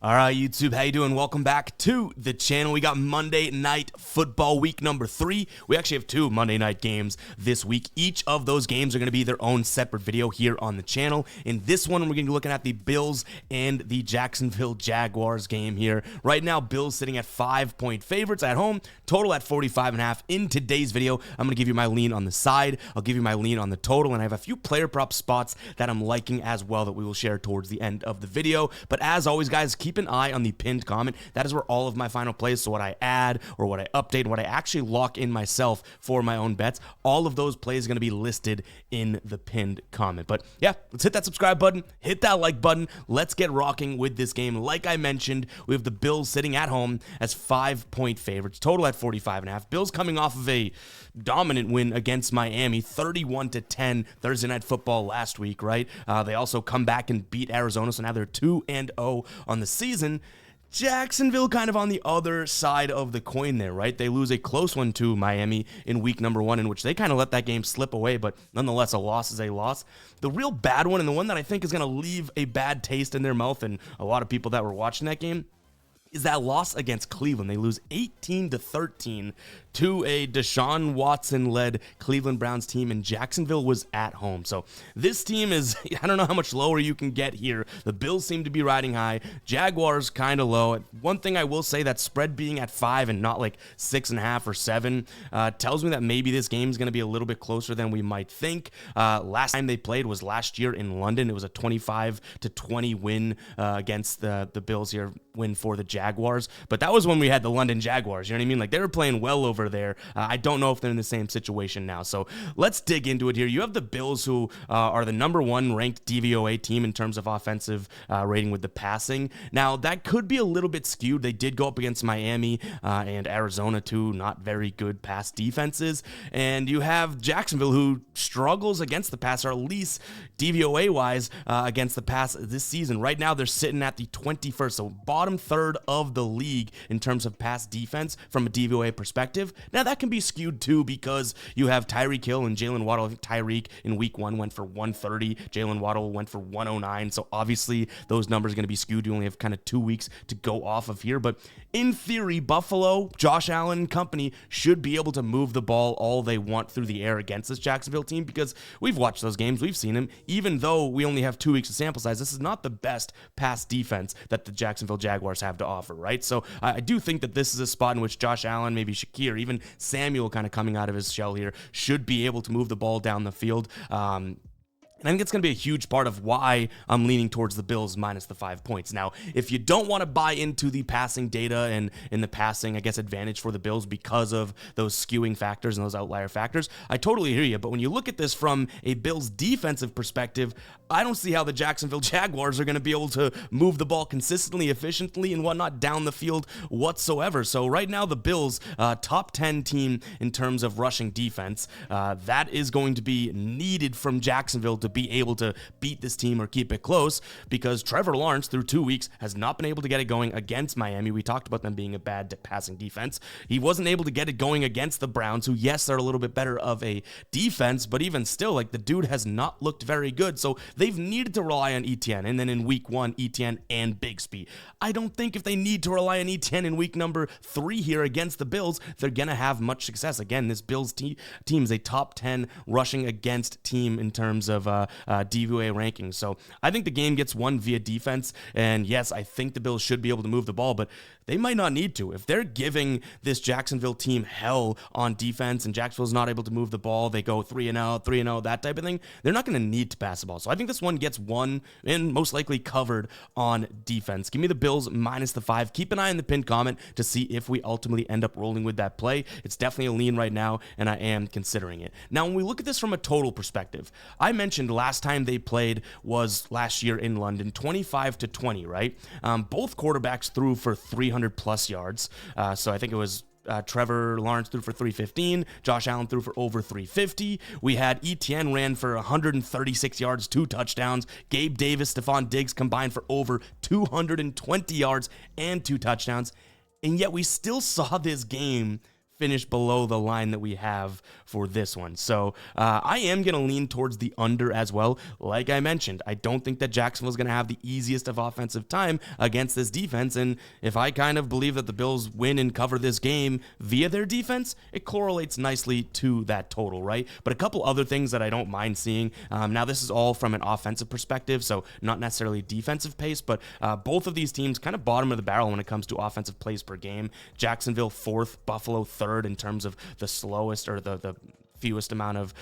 All right, YouTube, how you doing? Welcome back to the channel. We got Monday Night Football week number 3. We actually have 2 Monday night games this week. Each of those games are going to be their own separate video here on the channel. In this one, we're going to be looking at the Bills and the Jacksonville Jaguars game here. Right now, Bills sitting at 5-point favorites at home, total at 45.5. In today's video, I'm going to give you my lean on the side. I'll give you my lean on the total, and I have a few player prop spots that I'm liking as well that we will share towards the end of the video. But as always, guys, keep an eye on the pinned comment. That is where all of my final plays, so what I add or what I update, what I actually lock in myself for my own bets, all of those plays are going to be listed in the pinned comment. But yeah, let's hit that subscribe button, hit that like button. Let's get rocking with this game. Like I mentioned, we have the Bills sitting at home as 5-point favorites, total at 45.5. Bills coming off of a dominant win against Miami, 31-10 Thursday Night Football last week, right? They also come back and beat Arizona, so now they're 2-0 on the season. Jacksonville kind of on the other side of the coin there, right? They lose a close one to Miami in week number 1, in which they kind of let that game slip away, but nonetheless, a loss is a loss. The real bad one, and the one that I think is going to leave a bad taste in their mouth, and a lot of people that were watching that game, is that loss against Cleveland. They lose 18-13 to a Deshaun Watson-led Cleveland Browns team, and Jacksonville was at home. So this team is, I don't know how much lower you can get here. The Bills seem to be riding high. Jaguars kind of low. One thing I will say, that spread being at 5 and not like 6.5 or 7 tells me that maybe this game is going to be a little bit closer than we might think. Last time they played was last year in London. It was a 25-20 win against the Bills here, win for the Jaguars. But that was when we had the London Jaguars. You know what I mean? Like, they were playing well over there. I don't know if they're in the same situation now. So let's dig into it here. You have the Bills, who are the number 1 ranked DVOA team in terms of offensive rating with the passing. Now, that could be a little bit skewed. They did go up against Miami and Arizona, two not very good pass defenses. And you have Jacksonville, who struggles against the pass, or at least DVOA-wise against the pass this season. Right now, they're sitting at the 21st, so bottom third of the league in terms of pass defense from a DVOA perspective. Now, that can be skewed too, because you have Tyreek Hill and Jalen Waddle. I think Tyreek in week 1 went for 130. Jalen Waddle went for 109. So obviously those numbers are going to be skewed. You only have kind of 2 weeks to go off of here. But in theory, Buffalo, Josh Allen and company should be able to move the ball all they want through the air against this Jacksonville team, because we've watched those games. We've seen them. Even though we only have 2 weeks of sample size, this is not the best pass defense that the Jacksonville Jaguars have to offer, right? So I do think that this is a spot in which Josh Allen, maybe Shakir, even Samuel kind of coming out of his shell here, should be able to move the ball down the field. And I think it's going to be a huge part of why I'm leaning towards the Bills minus the 5 points. Now, if you don't want to buy into the passing data and in the passing, I guess, advantage for the Bills because of those skewing factors and those outlier factors, I totally hear you. But when you look at this from a Bills defensive perspective, I don't see how the Jacksonville Jaguars are going to be able to move the ball consistently, efficiently, and whatnot down the field whatsoever. So right now, the Bills, top 10 team in terms of rushing defense, that is going to be needed from Jacksonville to be able to beat this team or keep it close, because Trevor Lawrence through 2 weeks has not been able to get it going against Miami. We talked about them being a bad passing defense. He wasn't able to get it going against the Browns, who, yes, are a little bit better of a defense, but even still, like, the dude has not looked very good. So they've needed to rely on Etienne, and then in week 1, Etienne and Bigsby. I don't think if they need to rely on Etienne in week number 3 here against the Bills, they're going to have much success. Again, this Bills team is a top 10 rushing against team in terms of DVOA rankings. So I think the game gets won via defense, and yes, I think the Bills should be able to move the ball, but they might not need to. If they're giving this Jacksonville team hell on defense and Jacksonville's not able to move the ball, they go 3-0, 3-0, that type of thing, they're not going to need to pass the ball. So I think this one gets won and most likely covered on defense. Give me the Bills minus the 5. Keep an eye on the pinned comment to see if we ultimately end up rolling with that play. It's definitely a lean right now, and I am considering it. Now, when we look at this from a total perspective, I mentioned last time they played was last year in London, 25-20, right? Both quarterbacks threw for 300 plus yards. So I think it was Trevor Lawrence threw for 315. Josh Allen threw for over 350. We had Etienne ran for 136 yards, 2 touchdowns. Gabe Davis, Stephon Diggs combined for over 220 yards and 2 touchdowns. And yet we still saw this game finish below the line that we have for this one. So I am going to lean towards the under as well. Like I mentioned, I don't think that Jacksonville is going to have the easiest of offensive time against this defense. And if I kind of believe that the Bills win and cover this game via their defense, it correlates nicely to that total, right? But a couple other things that I don't mind seeing. Now, this is all from an offensive perspective, so not necessarily defensive pace, but both of these teams kind of bottom of the barrel when it comes to offensive plays per game. Jacksonville 4th, Buffalo 3rd in terms of the slowest or the fewest amount of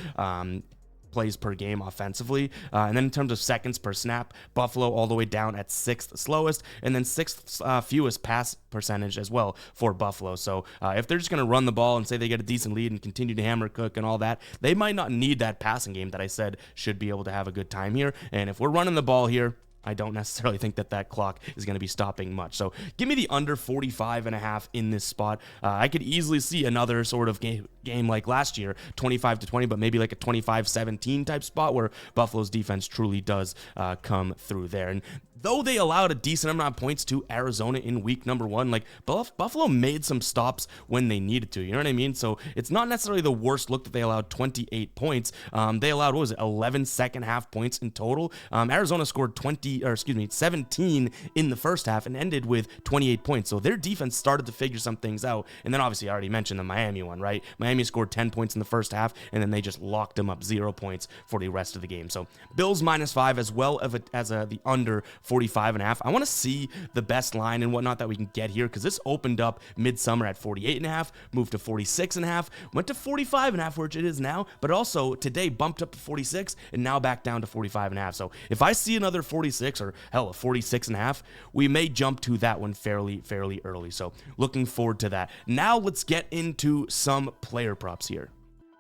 plays per game offensively. And then in terms of seconds per snap, Buffalo all the way down at 6th slowest, and then 6th fewest pass percentage as well for Buffalo. So if they're just going to run the ball and say they get a decent lead and continue to hammer Cook and all that, they might not need that passing game that I said should be able to have a good time here. And if we're running the ball here, I don't necessarily think that that clock is going to be stopping much. So give me the under 45.5 in this spot. I could easily see another sort of game like last year, 25-20, but maybe like a 25-17 type spot where Buffalo's defense truly does come through there. And though they allowed a decent amount of points to Arizona in week number 1, like Buffalo made some stops when they needed to, you know what I mean? So it's not necessarily the worst look that they allowed 28 points. They allowed, 11 second half points in total. Arizona scored 17 in the first half and ended with 28 points. So their defense started to figure some things out. And then obviously I already mentioned the Miami one, right? Miami scored 10 points in the first half, and then they just locked them up 0 points for the rest of the game. So Bills -5 as well as the under 45.5. I want to see the best line and whatnot that we can get here, because this opened up midsummer at 48.5, moved to 46.5, went to 45.5, which it is now, but also today bumped up to 46 and now back down to 45.5. So if I see another 46 or hell, a 46.5, we may jump to that one fairly early. So looking forward to that. Now let's get into some player props here.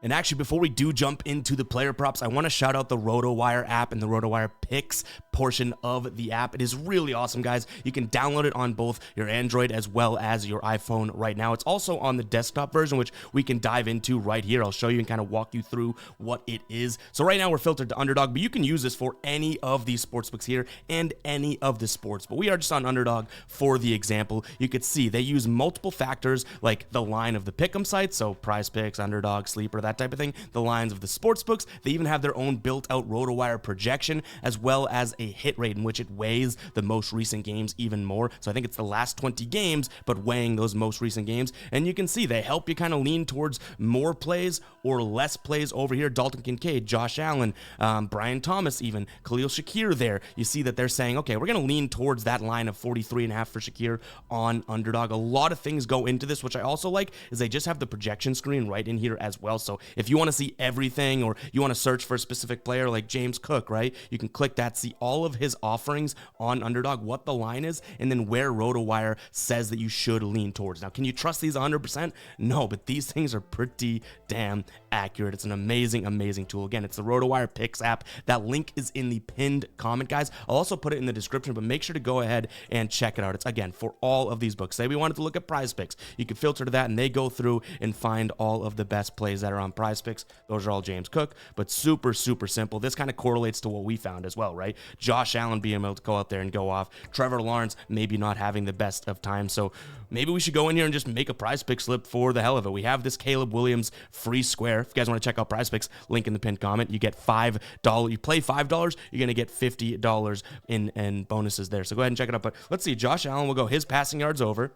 And actually, before we do jump into the player props, I want to shout out the RotoWire app and the RotoWire Picks portion of the app. It is really awesome, guys. You can download it on both your Android as well as your iPhone right now. It's also on the desktop version, which we can dive into right here. I'll show you and kind of walk you through what it is. So right now we're filtered to Underdog, but you can use this for any of these sportsbooks here and any of the sports. But we are just on Underdog for the example. You could see they use multiple factors like the line of the pick'em sites, so Prize Picks, Underdog, Sleeper, that type of thing, the lines of the sports books. They even have their own built-out RotoWire projection, as well as a hit rate in which it weighs the most recent games even more. So I think it's the last 20 games, but weighing those most recent games. And you can see they help you kind of lean towards more plays or less plays over here. Dalton Kincaid, Josh Allen, Brian Thomas, even Khalil Shakir there. You see that they're saying, okay, we're going to lean towards that line of 43.5 for Shakir on Underdog. A lot of things go into this, which I also like, is they just have the projection screen right in here as well. So if you want to see everything, or you want to search for a specific player like James Cook, right? You can click that, see all of his offerings on Underdog, what the line is, and then where RotoWire says that you should lean towards. Now, can you trust these 100%? No, but these things are pretty damn accurate. It's an amazing tool. Again, it's the RotoWire Picks app. That link is in the pinned comment, guys. I'll also put it in the description, but make sure to go ahead and check it out. It's, again, for all of these books. Say we wanted to look at Prize Picks. You can filter to that, and they go through and find all of the best plays that are on Prize Picks. Those are all James Cook, but super simple. This kind of correlates to what we found as well, right? Josh Allen being able to go out there and go off. Trevor Lawrence maybe not having the best of times. So maybe we should go in here and just make a Prize Pick slip for the hell of it. We have this Caleb Williams free square. If you guys want to check out Prize Picks, link in the pinned comment. You get $5. You play $5, you're going to get $50 in bonuses there. So go ahead and check it out. But let's see. Josh Allen will go his passing yards over.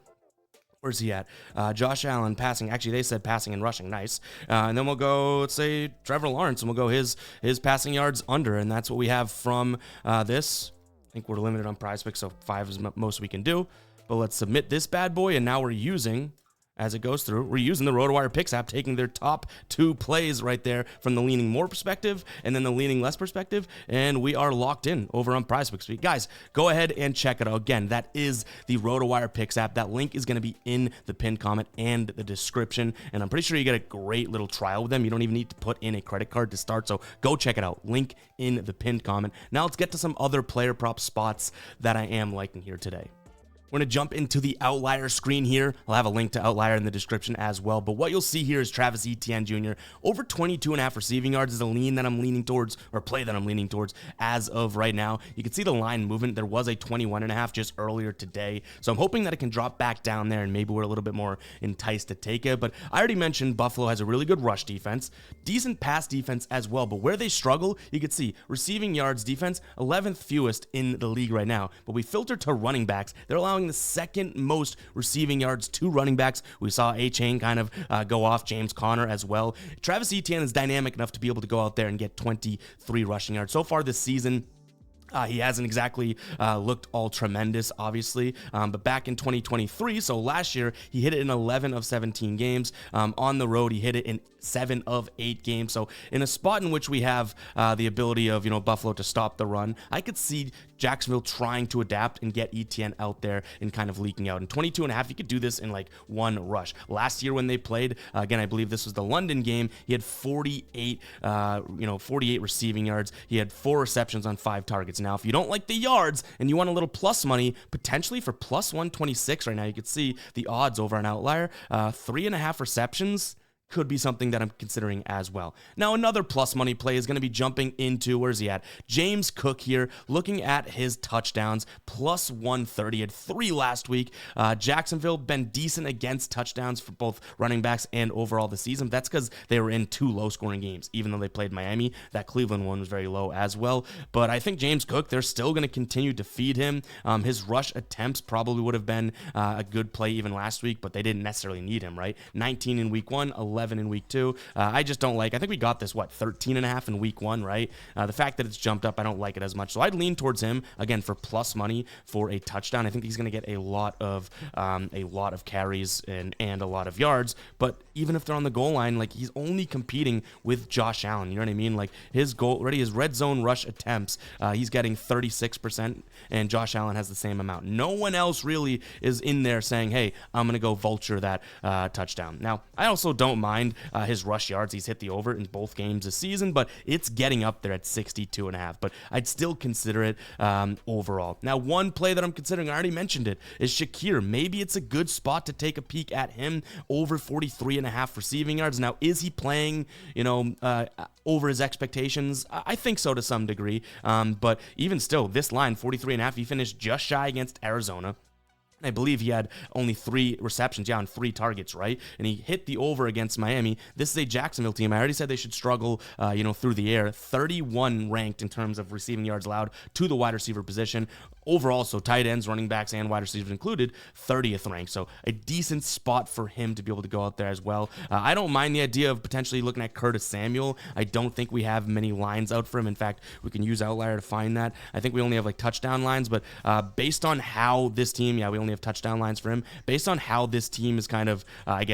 Where's he at? Josh Allen passing. Actually, they said passing and rushing. Nice. And then we'll go, let's say, Trevor Lawrence, and we'll go his passing yards under, and that's what we have from this. I think we're limited on Prize Picks, so 5 is most we can do. But let's submit this bad boy, and now we're using, as it goes through, we're using the RotoWire Picks app, taking their top 2 plays right there from the leaning more perspective and then the leaning less perspective, and we are locked in over on Prize Picks. Guys, go ahead and check it out. Again, that is the RotoWire Picks app. That link is going to be in the pinned comment and the description, and I'm pretty sure you get a great little trial with them. You don't even need to put in a credit card to start, so go check it out. Link in the pinned comment. Now let's get to some other player prop spots that I am liking here today. We're going to jump into the outlier screen here. I'll have a link to outlier in the description as well. But what you'll see here is Travis Etienne Jr. over 22.5 receiving yards is a lean that I'm leaning towards, or play that I'm leaning towards as of right now. You can see the line movement. There was a 21.5 just earlier today. So I'm hoping that it can drop back down there and maybe we're a little bit more enticed to take it. But I already mentioned Buffalo has a really good rush defense, decent pass defense as well. But where they struggle, you can see receiving yards defense, 11th fewest in the league right now. But we filter to running backs. They're allowing the second most receiving yards to running backs. We saw A-Chain kind of go off, James Conner as well. Travis Etienne is dynamic enough to be able to go out there and get 23 rushing yards. So far this season, he hasn't exactly looked all tremendous, obviously, but back in 2023, so last year, he hit it in 11 of 17 games. On the road, he hit it in 7 of 8 games. So in a spot in which we have the ability of, Buffalo to stop the run, I could see Jacksonville trying to adapt and get Etienne out there and kind of leaking out. In 22.5, you could do this in like one rush. Last year when they played, again, I believe this was the London game, he had 48 receiving yards. He had 4 receptions on 5 targets. Now, if you don't like the yards and you want a little plus money, potentially for plus 126 right now, you could see the odds over on Outlier. 3.5 receptions could be something that I'm considering as well. Now, another plus money play is going to be jumping into, where's he at? James Cook here, looking at his touchdowns, plus 130, had 3 last week. Jacksonville been decent against touchdowns for both running backs and overall the season. That's because they were in 2 low-scoring games, even though they played Miami. That Cleveland one was very low as well. But I think James Cook, they're still going to continue to feed him. His rush attempts probably would have been a good play even last week, but they didn't necessarily need him, right? 19 in week 1, 11 in week 2. I just don't like, I think we got this, 13.5 in week 1, right? The fact that it's jumped up, I don't like it as much. So I'd lean towards him, again, for plus money for a touchdown. I think he's going to get a lot of carries and a lot of yards. But even if they're on the goal line, like, he's only competing with Josh Allen. You know what I mean? Like, his red zone rush attempts, he's getting 36%, and Josh Allen has the same amount. No one else really is in there saying, hey, I'm going to go vulture that touchdown. Now, I also don't mind his rush yards. He's hit the over in both games this season, but it's getting up there at 62.5. But I'd still consider it overall. Now, one play that I'm considering, I already mentioned it, is Shakir. Maybe it's a good spot to take a peek at him, over 43.5 receiving yards. Now, is he playing, over his expectations? I think so to some degree. But even still, this line, 43.5, he finished just shy against Arizona. I believe he had only 3 receptions, on 3 targets, right? And he hit the over against Miami. This is a Jacksonville team. I already said they should struggle, through the air. 31 ranked in terms of receiving yards allowed to the wide receiver position. Overall, so tight ends, running backs, and wide receivers included, 30th ranked. So a decent spot for him to be able to go out there as well. I don't mind the idea of potentially looking at Curtis Samuel. I don't think we have many lines out for him. In fact, we can use Outlier to find that. I think we only have touchdown lines, but based on how this team, we only have touchdown lines for him. Based on how this team is kind of,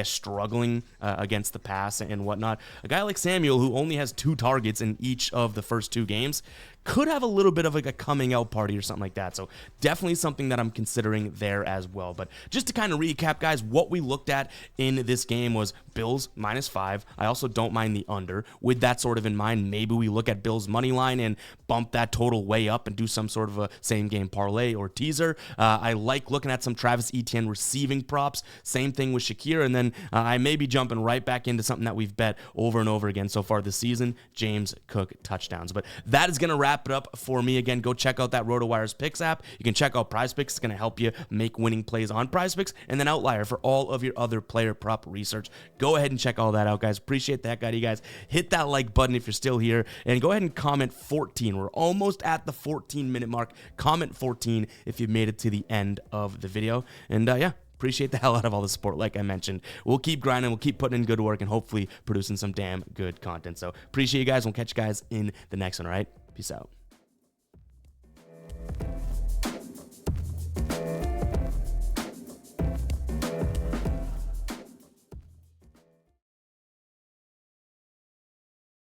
struggling against the pass and whatnot, a guy like Samuel, who only has 2 targets in each of the first 2 games, could have a little bit of a coming out party or something like that. So definitely something that I'm considering there as well. But just to kind of recap, guys, what we looked at in this game was Bills -5. I also don't mind the under. With that sort of in mind, maybe we look at Bills money line and bump that total way up and do some sort of a same game parlay or teaser. I like looking at some Travis Etienne receiving props. Same thing with Shakir. And then I may be jumping right back into something that we've bet over and over again so far this season, James Cook touchdowns. But that is going to wrap it up for me. Again, go check out that RotoWires Picks app. You can check out PrizePicks. It's going to help you make winning plays on PrizePicks, and then Outlier for all of your other player prop research. Go ahead and check all that out, guys. Appreciate that, guy. You guys hit that like button if you're still here, and go ahead and comment 14. We're almost at the 14-minute mark. Comment 14 if you've made it to the end of the video. And appreciate the hell out of all the support, like I mentioned. We'll keep grinding, we'll keep putting in good work, and hopefully producing some damn good content. So appreciate you guys. We'll catch you guys in the next one, all right? Peace out.